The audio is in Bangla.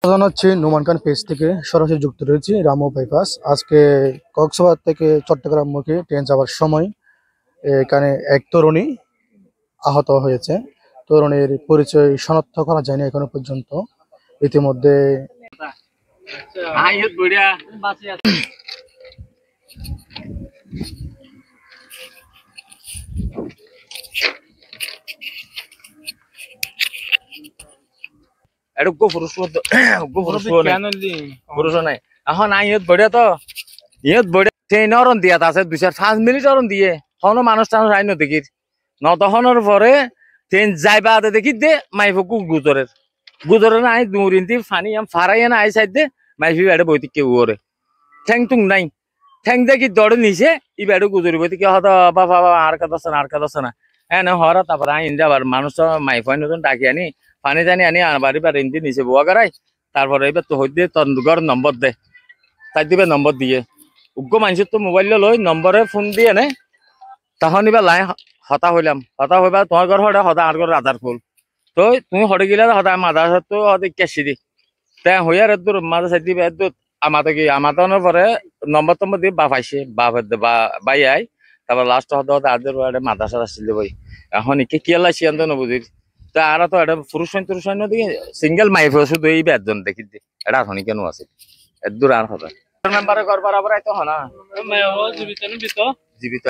জানাচ্ছি নোমান খান পেজ থেকে সরাসরি যুক্ত রয়েছি রামু বাইপাস। আজকে কক্সবাজার থেকে চট্টগ্রামমুখী ট্রেন যাওয়ার সময় এখানে এক তরুণী আহত হয়েছে। তরুণীর পরিচয় শনাক্ত করা যায়নি এখনো পর্যন্ত। ইতিমধ্যে নাই এখন ইহত বঢ়িয়া তো ইহত বঢ়িয়া ট্রেন অরণ দিয়াত আছে 2-5 মিনিট অরণ দিয়ে কোনো মানুষ টানুষ আইন দেখির নতখনের পরে ট্রেন যাইবা দেখি দে মাইফকু গুজরের আই দুরিন্তি ফানি আম ফারাই না আই সাইড দে মাইফি বেড়ে বইতে কেউ ওরে ঠ্যাং টুং নাই ঠ্যাং দেখি দৌড়ে নিছে ই বেড়ে গুজরি বইতে কেউ হয়তো বাবা আর কাছে না হ্যাঁ না হরা তারপরে আইন যাবার মানুষ মাইফাই নতুন ডাকি আনি পানি জানি আনি বাড়ি বাড়ি ইন্দি নিচে বোয়া করাই তারপরে এবার তো হইতে তন্দুগর নম্বর দে তাই দিবে নম্বর দিয়ে উগ্র মানুষের তো মোবাইল লই নম্বরে ফোন দিয়ে নে তখন এবার লাই হতা হইবা তোমার ঘর হরে হতা আর ঘর রাজার ফুল তো তুমি হরে গিলা হতা মাদার তো কেসি দি তাই হইয়ার এদুর মাদা সাইড দিবে এদুর আমাতনের পরে নম্বর দিয়ে বাপ আইসে বাই আই তারপর লাস্ট হতে আদের মাদার সাথে আসছিল বই এখন কি লাইছি আনতে নবুঝির তা আর তো এটা পুরুষ দিকে সিঙ্গেল মাইফ শুধু এই বেদজন দেখি এটা হনি কেন আছে এদুর আর হতা মেম্বারে ঘর বরাবর আইতো হনা জীবিত জীবিত